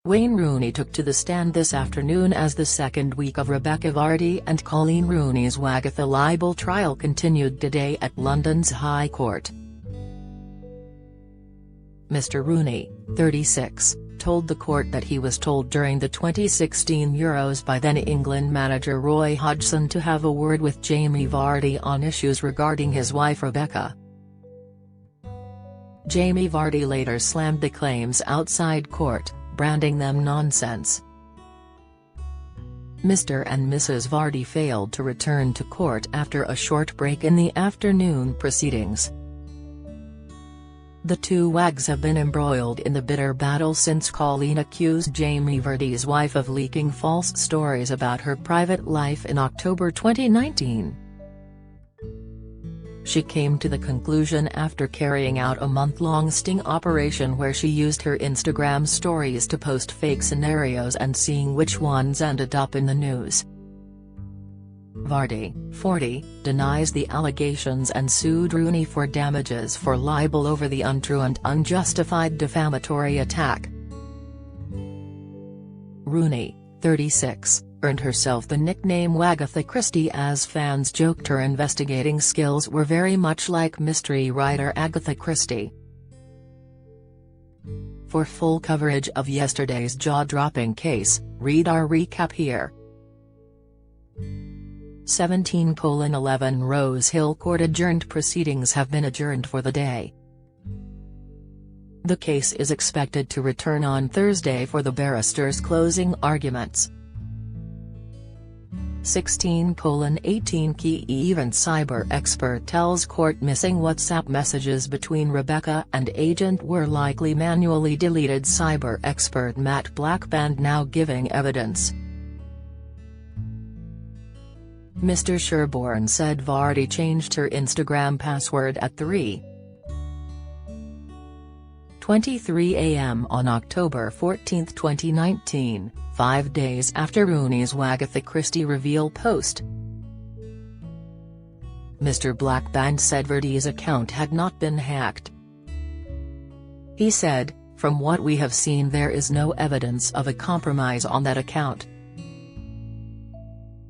Coleen Rooney took to the stand this afternoon as the second week of Rebekah Vardy and Coleen Rooney's Wagatha libel trial continued today at London's High Court. Mr Rooney, 36, told the court that he was told during the 2016 Euros by then England manager Roy Hodgson to have a word with Jamie Vardy on issues regarding his wife Rebekah. Jamie Vardy later slammed the claims outside court, branding them nonsense. Mr and Mrs Vardy failed to return to court after a short break in the afternoon proceedings. The two wags have been embroiled in the bitter battle since Coleen accused Jamie Vardy's wife of leaking false stories about her private life in October 2019. She came to the conclusion after carrying out a month-long sting operation where she used her Instagram stories to post fake scenarios and seeing which ones ended up in the news. Vardy, 40, denies the allegations and sued Rooney for damages for libel over the untrue and unjustified defamatory attack. Rooney, 36, earned herself the nickname Wagatha Christie as fans joked her investigating skills were very much like mystery writer Agatha Christie. For full coverage of yesterday's jaw-dropping case, read our recap here. 17:11 Rose Hill Court adjourned. Proceedings have been adjourned for the day. The case is expected to return on Thursday for the barristers' closing arguments. 16:18 Key event cyber expert tells court missing WhatsApp messages between Rebekah and agent were likely manually deleted. Cyber expert Matt Blackband now giving evidence. Mr Sherborne said Vardy changed her Instagram password at 3:23 a.m. on October 14, 2019, 5 days after Rooney's Wagatha Christie reveal post. Mr Blackband said Vardy's account had not been hacked. He said, "From what we have seen there is no evidence of a compromise on that account."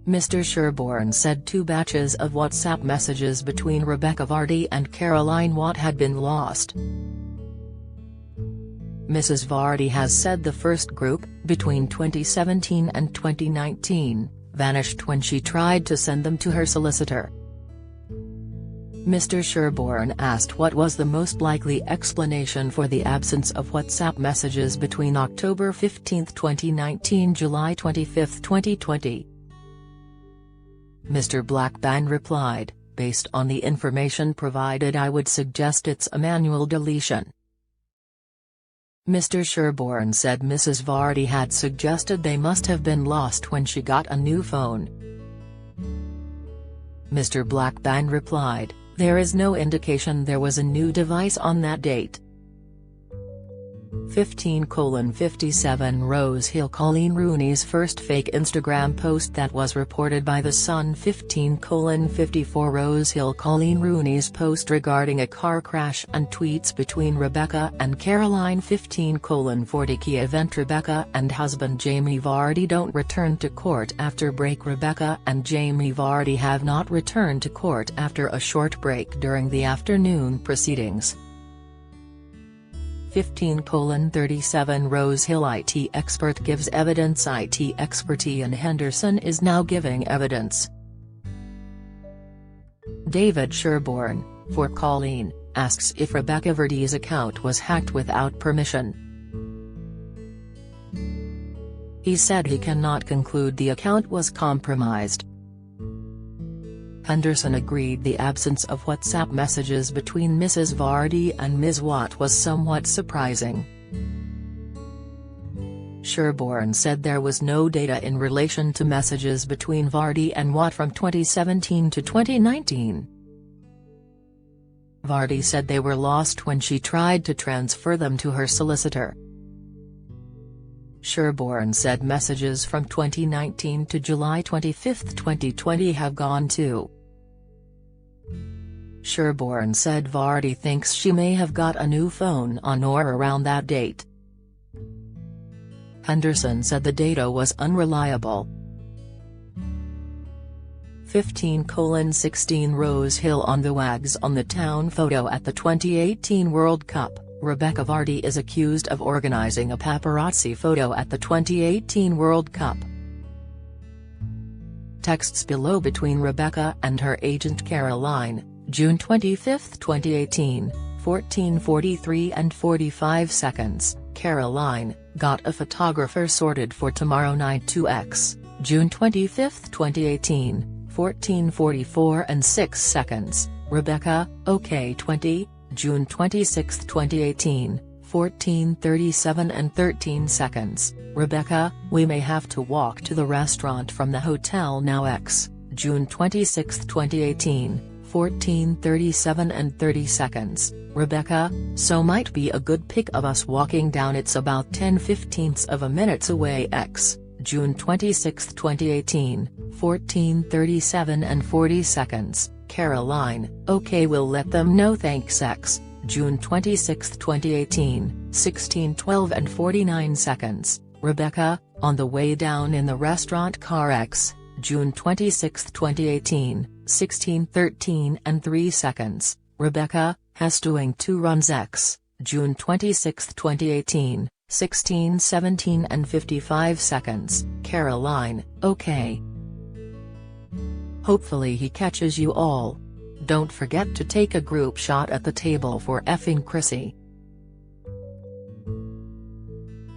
Mr Sherborne said 2 batches of WhatsApp messages between Rebekah Vardy and Caroline Watt had been lost. Mrs Vardy has said the first group, between 2017 and 2019, vanished when she tried to send them to her solicitor. Mr Sherborne asked what was the most likely explanation for the absence of WhatsApp messages between October 15, 2019 – July 25, 2020. Mr Blackband replied, "Based on the information provided I would suggest it's a manual deletion." Mr Sherborne said Mrs Vardy had suggested they must have been lost when she got a new phone. Mr Blackband replied, "There is no indication there was a new device on that date." 15:57 Rose Hill Coleen Rooney's first fake Instagram post that was reported by The Sun. 15:54 Rose Hill Coleen Rooney's post regarding a car crash and tweets between Rebekah and Caroline. 15:40 Key event Rebekah and husband Jamie Vardy don't return to court after break. Rebekah and Jamie Vardy have not returned to court after a short break during the afternoon proceedings. 15:37 Rose Hill IT expert gives evidence. IT expert Ian Henderson is now giving evidence. David Sherborne, for Coleen, asks if Rebekah Vardy's account was hacked without permission. He said he cannot conclude the account was compromised. Henderson agreed the absence of WhatsApp messages between Mrs Vardy and Ms Watt was somewhat surprising. Sherborne said there was no data in relation to messages between Vardy and Watt from 2017 to 2019. Vardy said they were lost when she tried to transfer them to her solicitor. Sherborne said messages from 2019 to July 25, 2020 have gone too. Sherborne said Vardy thinks she may have got a new phone on or around that date. Henderson said the data was unreliable. 15:16 Rose Hill on the Wags on the town photo at the 2018 World Cup. Rebekah Vardy is accused of organizing a paparazzi photo at the 2018 World Cup. Texts below between Rebekah and her agent Coleen, June 25, 2018, 14:43 and 45 seconds. Coleen, got a photographer sorted for tomorrow night 2x, June 25, 2018, 14:44 and 6 seconds. Rebekah, OK 20, June 26, 2018, 14:37 and 13 seconds. Rebekah, we may have to walk to the restaurant from the hotel now x, June 26, 2018, 14:37 and 30 seconds. Rebekah, so might be a good pic of us walking down, it's about 10/15 of a minute away x, June 26, 2018, 14:37 and 40 seconds. Coleen, OK we'll let them know thanks x, June 26, 2018, 16:12 and 49 seconds. Rebekah, on the way down in the restaurant car x, June 26, 2018, 16:13 and 3 seconds. Rebekah, has doing 2 runs x, June 26, 2018, 16:17 and 55 seconds. Coleen, OK. Hopefully he catches you all. Don't forget to take a group shot at the table for effing Chrissy.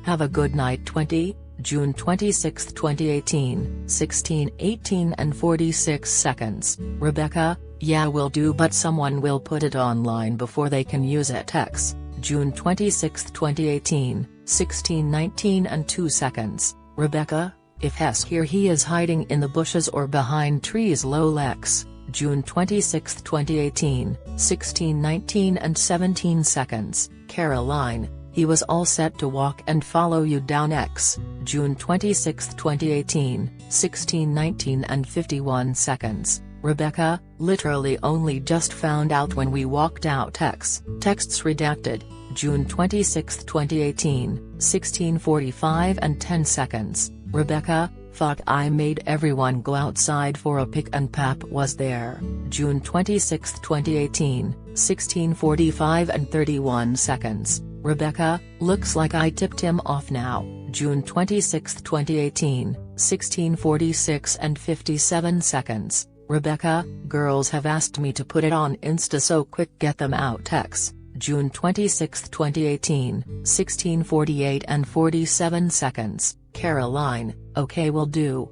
Have a good night 20, June 26, 2018, 16:18 and 46 seconds. Rebekah, yeah will do but someone will put it online before they can use it x, June 26, 2018, 16:19 and 2 seconds. Rebekah, if Hess here he is hiding in the bushes or behind trees lol x, June 26, 2018, 16:19 and 17 seconds. Coleen, he was all set to walk and follow you down x, June 26, 2018, 16:19 and 51 seconds. Rebekah, literally only just found out when we walked out x, texts redacted, June 26, 2018, 16:45 and 10 seconds. Rebekah, fuck I made everyone go outside for a pic and Pap was there, June 26, 2018, 16:45 and 31 seconds. Rebekah, looks like I tipped him off now, June 26, 2018, 16:46 and 57 seconds. Rebekah, girls have asked me to put it on Insta so quick get them out x, June 26, 2018, 16:48 and 47 seconds. Coleen, OK will do.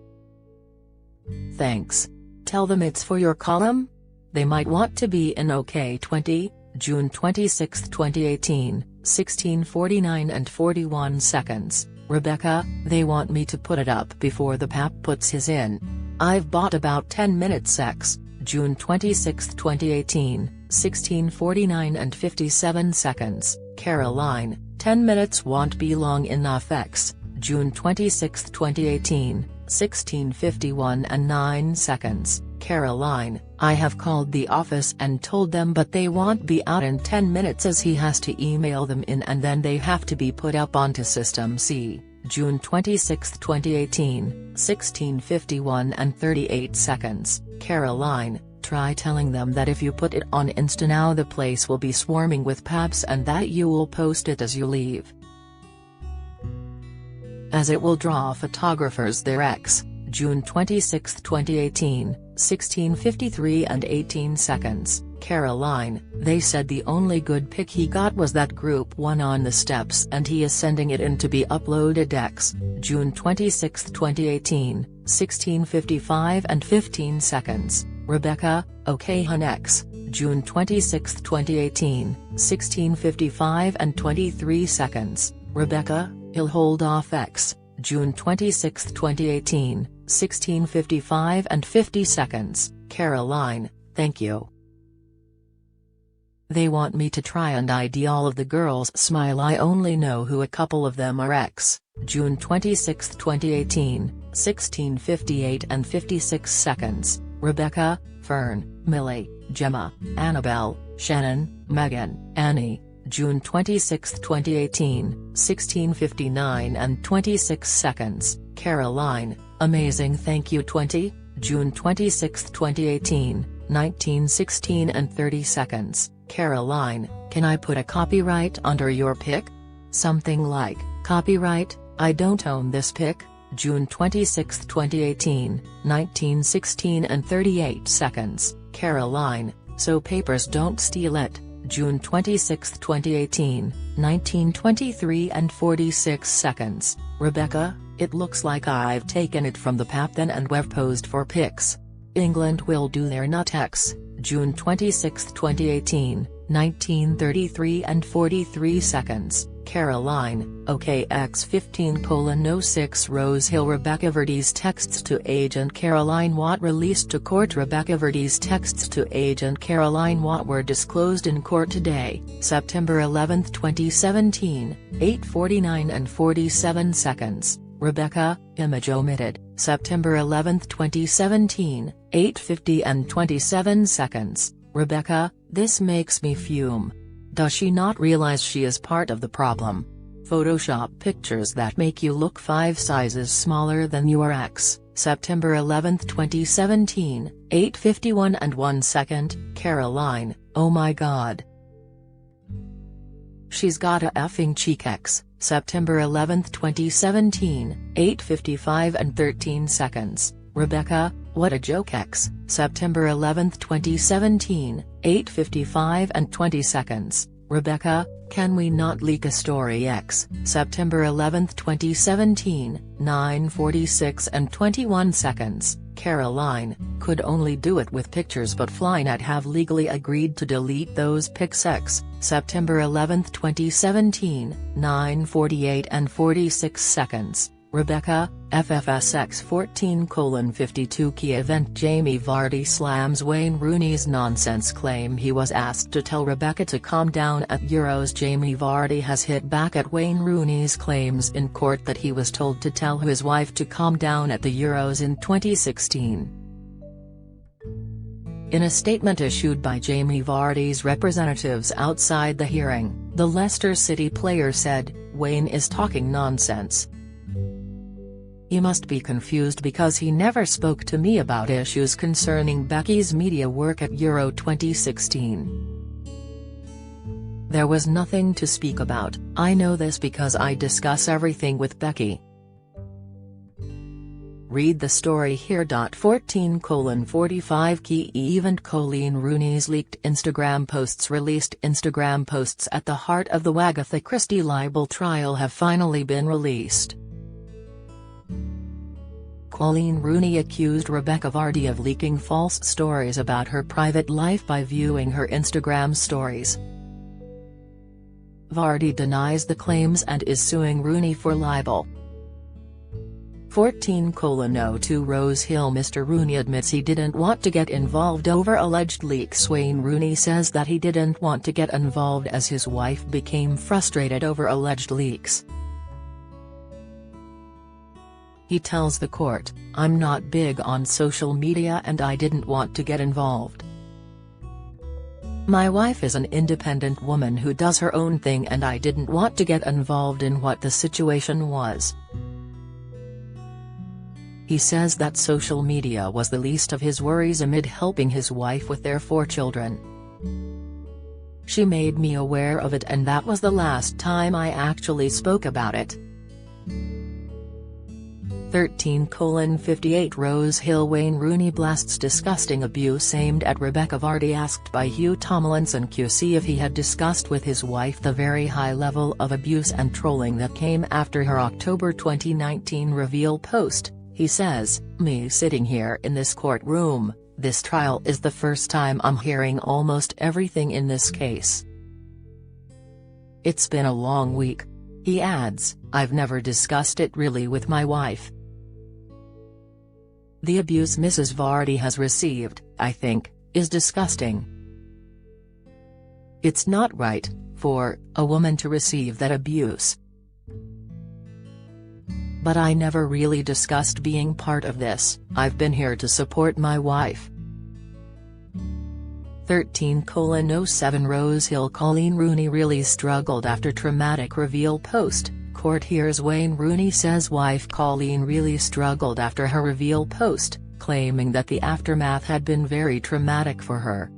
Thanks. Tell them it's for your column? They might want to be in OK 20, June 26, 2018, 16:49 and 41 seconds. Rebekah, they want me to put it up before the Pap puts his in. I've bought about 10 minutes x, June 26, 2018, 16:49 and 57 seconds. Coleen, 10 minutes won't be long enough x, June 26, 2018, 16:51 and 9 seconds. Coleen, I have called the office and told them but they won't be out in 10 minutes as he has to email them in and then they have to be put up onto System C, June 26, 2018, 16:51 and 38 seconds. Coleen, try telling them that if you put it on Insta now the place will be swarming with Paps and that you will post it as you leave, as it will draw photographers there x, June 26, 2018, 16:53 and 18 seconds. Coleen, they said the only good pic he got was that group one on the steps and he is sending it in to be uploaded x, June 26, 2018, 16:55 and 15 seconds. Rebekah, OK hun x, June 26, 2018, 16:55 and 23 seconds. Rebekah, he'll hold off x, June 26, 2018, 16:55 and 50 seconds. Coleen, thank you. They want me to try and ID all of the girls smile I only know who a couple of them are x, June 26, 2018, 16:58 and 56 seconds. Rebekah, Fern, Millie, Gemma, Annabelle, Shannon, Megan, Annie, June 26, 2018, 16:59 and 26 seconds, Caroline, amazing thank you 20, June 26, 2018, 19:16 and 30 seconds, Caroline, can I put a copyright under your pic? Something like, copyright, I don't own this pic, June 26, 2018, 19:16 and 38 seconds, Caroline, so papers don't steal it, June 26, 2018, 19:23 and 46 seconds, Rebekah, it looks like I've taken it from the Papton and we've posed for pics. England will do their nutex, June 26, 2018, 19:33 and 43 seconds, Caroline, OKX15:06 Rose Hill Rebekah Vardy's texts to agent Caroline Watt released to court. Rebekah Vardy's texts to agent Caroline Watt were disclosed in court today, September 11, 2017, 8:49 and 47 seconds, Rebekah, image omitted, September 11, 2017, 8:50 and 27 seconds, Rebekah, this makes me fume. Does she not realize she is part of the problem? Photoshop pictures that make you look 5 sizes smaller than your ex, September 11, 2017, 8:51 and 1 second, Caroline, oh my god. She's got a effing cheek ex, September 11, 2017, 8:55 and 13 seconds, Rebekah, what a joke ex, September 11, 2017, 8:55 and 20 seconds, Rebekah, can we not leak a story ex, September 11, 2017, 9:46 and 21 seconds, Caroline, could only do it with pictures but Flynet have legally agreed to delete those pics ex, September 11, 2017, 9:48 and 46 seconds, Rebekah, FFSX 14:52 Key event Jamie Vardy slams Wayne Rooney's nonsense claim. He was asked to tell Rebekah to calm down at Euros. Jamie Vardy has hit back at Wayne Rooney's claims in court that he was told to tell his wife to calm down at the Euros in 2016. In a statement issued by Jamie Vardy's representatives outside the hearing, the Leicester City player said, "Wayne is talking nonsense. He must be confused because he never spoke to me about issues concerning Becky's media work at Euro 2016. There was nothing to speak about. I know this because I discuss everything with Becky. Read the story here. 14:45 Key event Coleen Rooney's leaked Instagram posts released. Instagram posts at the heart of the Agatha Christie libel trial have finally been released. Coleen Rooney accused Rebekah Vardy of leaking false stories about her private life by viewing her Instagram stories. Vardy denies the claims and is suing Rooney for libel. 14:02 Rose Hill Mr. Rooney admits he didn't want to get involved over alleged leaks. Wayne Rooney says that he didn't want to get involved as his wife became frustrated over alleged leaks. He tells the court, "I'm not big on social media and I didn't want to get involved. My wife is an independent woman who does her own thing and I didn't want to get involved in what the situation was." He says that social media was the least of his worries amid helping his wife with their 4 children. "She made me aware of it and that was the last time I actually spoke about it." 13:58 Rose Hill Wayne Rooney blasts disgusting abuse aimed at Rebekah Vardy. Asked by Hugh Tomlinson QC if he had discussed with his wife the very high level of abuse and trolling that came after her October 2019 reveal post, he says, "Me sitting here in this courtroom, this trial is the first time I'm hearing almost everything in this case. It's been a long week." He adds, "I've never discussed it really with my wife. The abuse Mrs. Vardy has received, I think, is disgusting. It's not right for a woman to receive that abuse. But I never really discussed being part of this. I've been here to support my wife." 13:07 Rose Hill Coleen Rooney really struggled after traumatic reveal post. Court hears Wayne Rooney says wife Coleen really struggled after her reveal post, claiming that the aftermath had been very traumatic for her.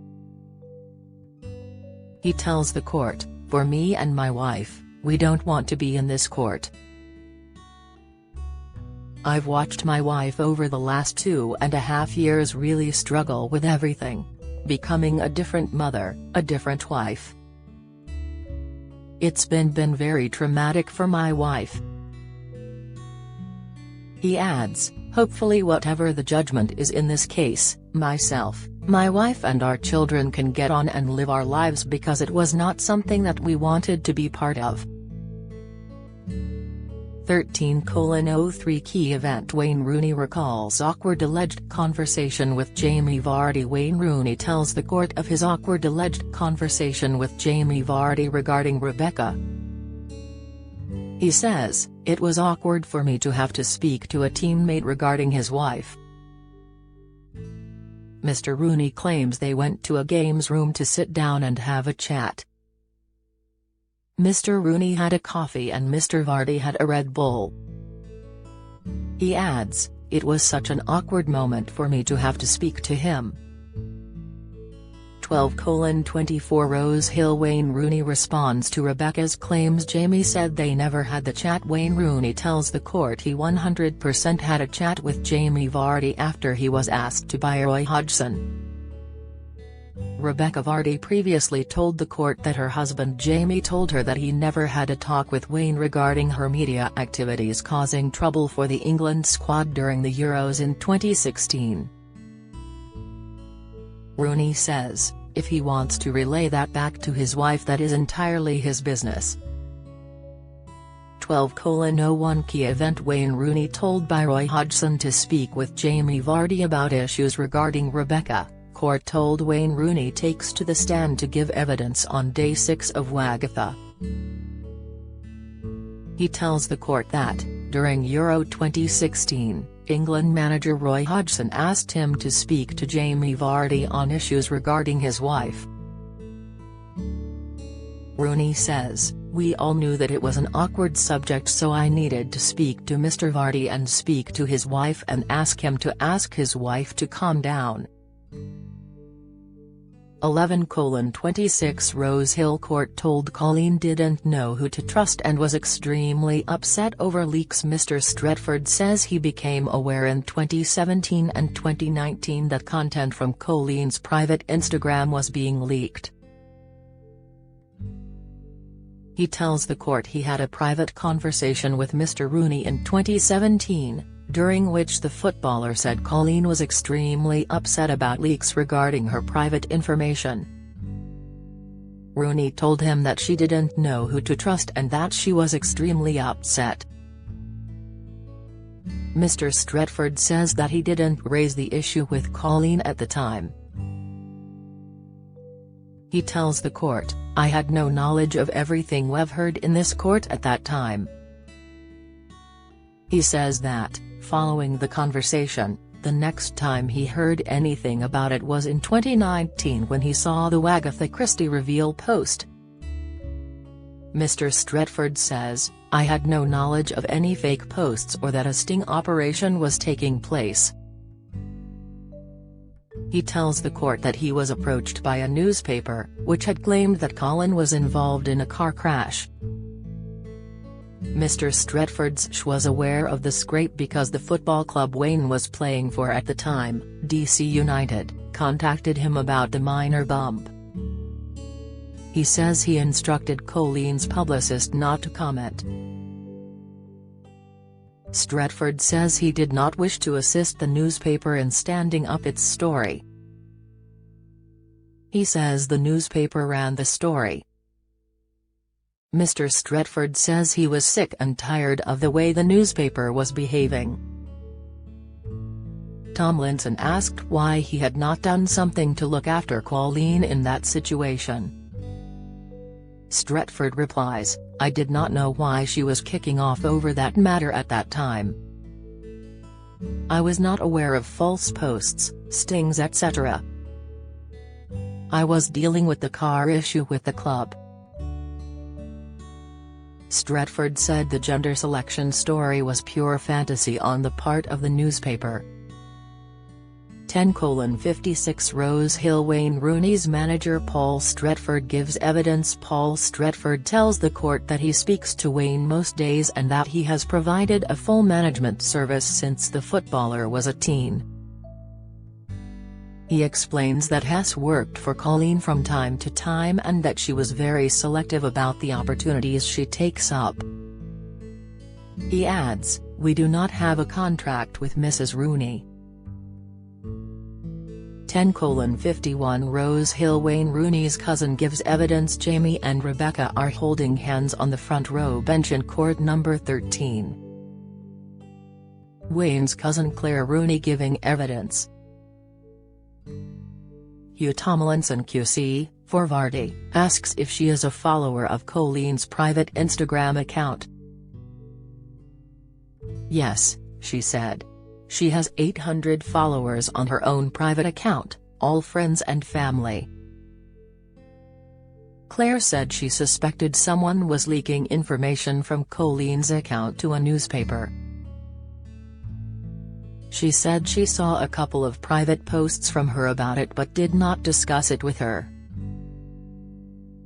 He tells the court, "For me and my wife, we don't want to be in this court. I've watched my wife over the last 2.5 years really struggle with everything. Becoming a different mother, a different wife. It's been very traumatic for my wife." He adds, "Hopefully whatever the judgment is in this case, myself, my wife and our children can get on and live our lives because it was not something that we wanted to be part of." 13:03 Key event Wayne Rooney recalls awkward alleged conversation with Jamie Vardy. Wayne Rooney tells the court of his awkward alleged conversation with Jamie Vardy regarding Rebekah. He says, "It was awkward for me to have to speak to a teammate regarding his wife." Mr. Rooney claims they went to a games room to sit down and have a chat. Mr. Rooney had a coffee and Mr. Vardy had a Red Bull. He adds, "It was such an awkward moment for me to have to speak to him." 12:24 Rose Hill Wayne Rooney responds to Rebekah's claims Jamie said they never had the chat. Wayne Rooney tells the court he 100% had a chat with Jamie Vardy after he was asked to by Roy Hodgson. Rebekah Vardy previously told the court that her husband Jamie told her that he never had a talk with Wayne regarding her media activities causing trouble for the England squad during the Euros in 2016. Rooney says, if he wants to relay that back to his wife, that is entirely his business. 12:01 Key event Wayne Rooney told by Roy Hodgson to speak with Jamie Vardy about issues regarding Rebekah. Court told Wayne Rooney takes to the stand to give evidence on day 6 of Wagatha. He tells the court that, during Euro 2016, England manager Roy Hodgson asked him to speak to Jamie Vardy on issues regarding his wife. Rooney says, "We all knew that it was an awkward subject, so I needed to speak to Mr. Vardy and speak to his wife and ask him to ask his wife to calm down." 11:26 Rose Hill Court told Coleen didn't know who to trust and was extremely upset over leaks. Mr. Stretford says he became aware in 2017 and 2019 that content from Coleen's private Instagram was being leaked. He tells the court he had a private conversation with Mr. Rooney in 2017, during which the footballer said Coleen was extremely upset about leaks regarding her private information. Rooney told him that she didn't know who to trust and that she was extremely upset. Mr. Stretford says that he didn't raise the issue with Coleen at the time. He tells the court, "I had no knowledge of everything we've heard in this court at that time." He says that, following the conversation, the next time he heard anything about it was in 2019 when he saw the Agatha Christie reveal post. Mr. Stretford says, "I had no knowledge of any fake posts or that a sting operation was taking place." He tells the court that he was approached by a newspaper, which had claimed that Coleen was involved in a car crash. Mr. Stretford was aware of the scrape because the football club Wayne was playing for at the time, DC United, contacted him about the minor bump. He says he instructed Coleen's publicist not to comment. Stretford says he did not wish to assist the newspaper in standing up its story. He says the newspaper ran the story. Mr. Stretford says he was sick and tired of the way the newspaper was behaving. Tomlinson asked why he had not done something to look after Coleen in that situation. Stretford replies, "I did not know why she was kicking off over that matter at that time. I was not aware of false posts, stings etc." I was dealing with the car issue with the club." Stretford said the gender selection story was pure fantasy on the part of the newspaper. 10:56 Rose Hill Wayne Rooney's manager Paul Stretford gives evidence. Paul Stretford tells the court that he speaks to Wayne most days and that he has provided a full management service since the footballer was a teen. He explains that Hess worked for Coleen from time to time and that she was very selective about the opportunities she takes up. He adds, "We do not have a contract with Mrs. Rooney." 10:51 Rose Hill Wayne Rooney's cousin gives evidence. Jamie and Rebekah are holding hands on the front row bench in court number 13. Wayne's cousin Claire Rooney giving evidence. Hugh Tomlinson QC, for Vardy, asks if she is a follower of Coleen's private Instagram account. "Yes," she said. She has 800 followers on her own private account, all friends and family. Claire said she suspected someone was leaking information from Coleen's account to a newspaper. She said she saw a couple of private posts from her about it but did not discuss it with her.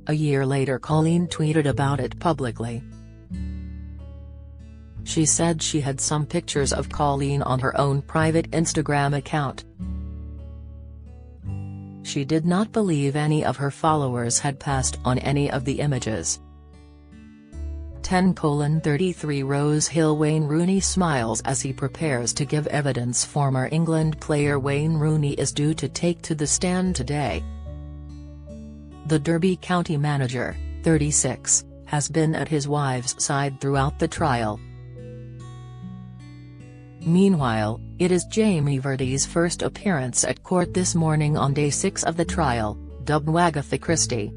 A year later Coleen tweeted about it publicly. She said she had some pictures of Coleen on her own private Instagram account. She did not believe any of her followers had passed on any of the images. 10:33 Rose Hill Wayne Rooney smiles as he prepares to give evidence. Former England player Wayne Rooney is due to take to the stand today. The Derby County manager, 36, has been at his wife's side throughout the trial. Meanwhile, it is Jamie Vardy's first appearance at court this morning on day 6 of the trial, dubbed Agatha Christie.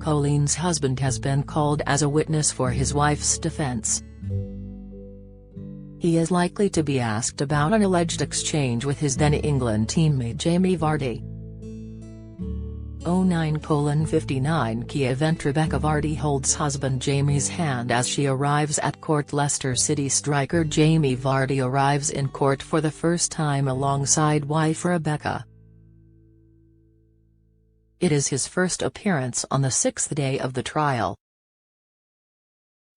Coleen's husband has been called as a witness for his wife's defense. He is likely to be asked about an alleged exchange with his then-England teammate Jamie Vardy. 09:59 Key event. Rebekah Vardy holds husband Jamie's hand as she arrives at court. Leicester City striker Jamie Vardy arrives in court for the first time alongside wife Rebekah. It is his first appearance on the 6th day of the trial.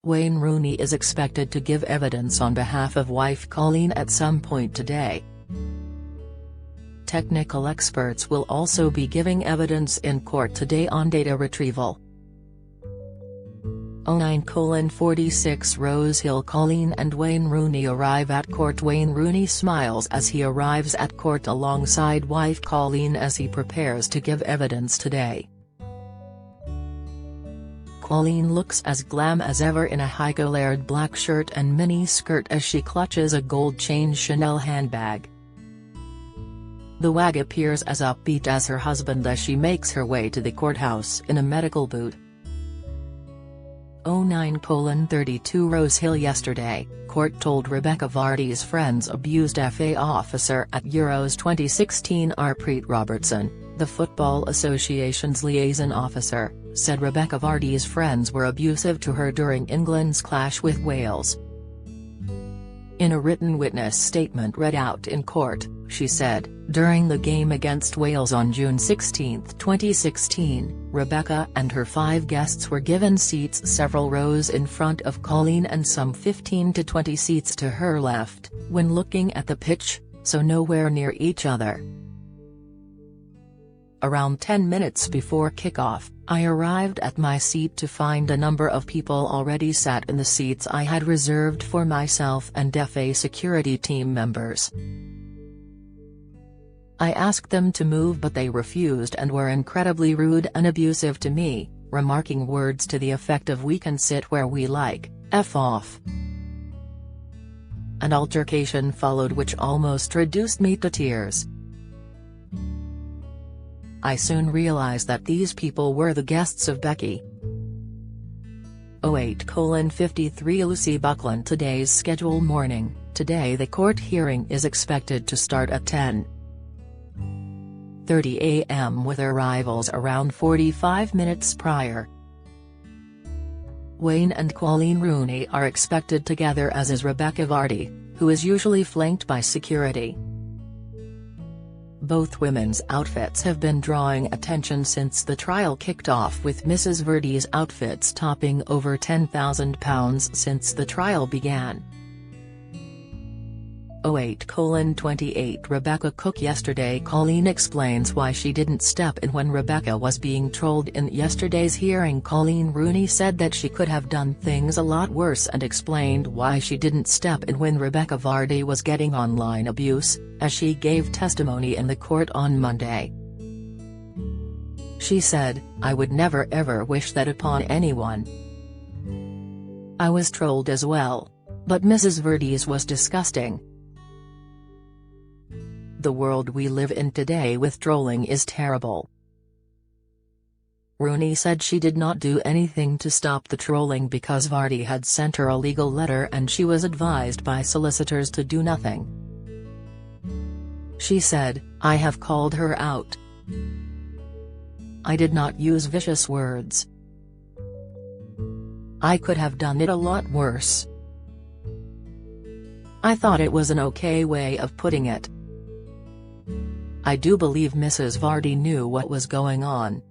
Wayne Rooney is expected to give evidence on behalf of wife Coleen at some point today. Technical experts will also be giving evidence in court today on data retrieval. 09:46 Rose Hill Coleen and Wayne Rooney arrive at court. Wayne Rooney smiles as he arrives at court alongside wife Coleen as he prepares to give evidence today. Coleen looks as glam as ever in a high-collared black shirt and mini skirt as she clutches a gold-chain Chanel handbag. The wag appears as upbeat as her husband as she makes her way to the courthouse in a medical boot. 09:32 Rose Hill Yesterday, court told Rebekah Vardy's friends abused FA officer at Euros 2016. Preet Robertson, the Football Association's liaison officer, said Rebekah Vardy's friends were abusive to her during England's clash with Wales. In a written witness statement read out in court, she said, during the game against Wales on June 16, 2016, Rebekah and her 5 guests were given seats several rows in front of Coleen and some 15 to 20 seats to her left, when looking at the pitch, so nowhere near each other. Around 10 minutes before kickoff, I arrived at my seat to find a number of people already sat in the seats I had reserved for myself and FA security team members. I asked them to move but they refused and were incredibly rude and abusive to me, remarking words to the effect of "we can sit where we like, F off." An altercation followed which almost reduced me to tears. I soon realized that these people were the guests of Becky. 08:53 Lucy Buckland Today's schedule. Morning. Today the court hearing is expected to start at 10. 7:30 a.m. with her rivals around 45 minutes prior. Wayne and Coleen Rooney are expected together, as is Rebekah Vardy, who is usually flanked by security. Both women's outfits have been drawing attention since the trial kicked off, with Mrs. Vardy's outfits topping over £10,000 since the trial began. 08:28 Rebekah Cook Yesterday Coleen explains why she didn't step in when Rebekah was being trolled. In yesterday's hearing, Coleen Rooney said that she could have done things a lot worse and explained why she didn't step in when Rebekah Vardy was getting online abuse, as she gave testimony in the court on Monday. She said, "I would never ever wish that upon anyone. I was trolled as well. But Mrs. Vardy's was disgusting. The world we live in today with trolling is terrible." Rooney said she did not do anything to stop the trolling because Vardy had sent her a legal letter and she was advised by solicitors to do nothing. She said, "I have called her out. I did not use vicious words. I could have done it a lot worse. I thought it was an okay way of putting it. I do believe Mrs. Vardy knew what was going on."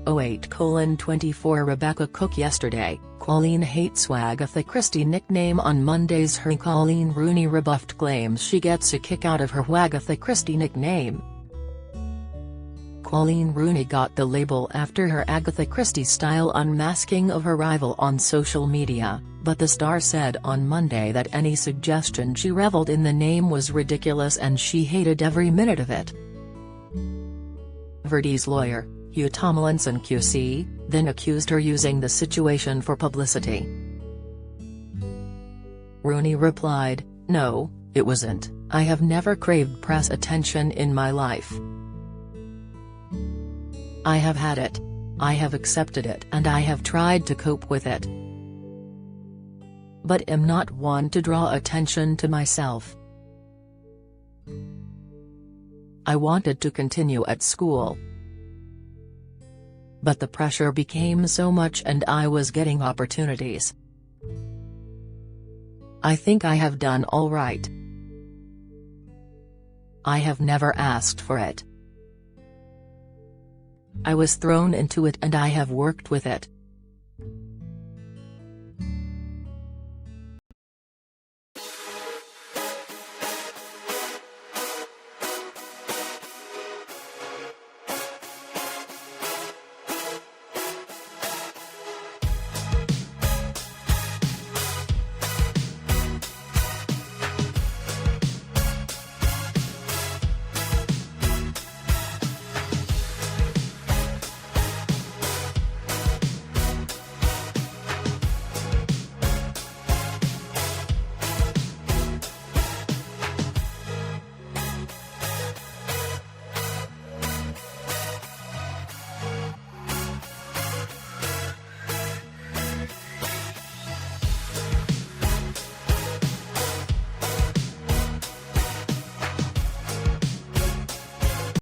08:24 Rebekah Cook Yesterday, Coleen hates Agatha Christie nickname. On Monday's hearing, Coleen Rooney rebuffed claims she gets a kick out of her Agatha Christie nickname. Coleen Rooney got the label after her Agatha Christie-style unmasking of her rival on social media, but the star said on Monday that any suggestion she reveled in the name was ridiculous and she hated every minute of it. Vardy's lawyer, Hugh Tomlinson QC, then accused her using the situation for publicity. Rooney replied, "No, it wasn't. I have never craved press attention in my life. I have had it. I have accepted it and I have tried to cope with it. But am not one to draw attention to myself. I wanted to continue at school. But the pressure became so much and I was getting opportunities. I think I have done all right. I have never asked for it. I was thrown into it and I have worked with it.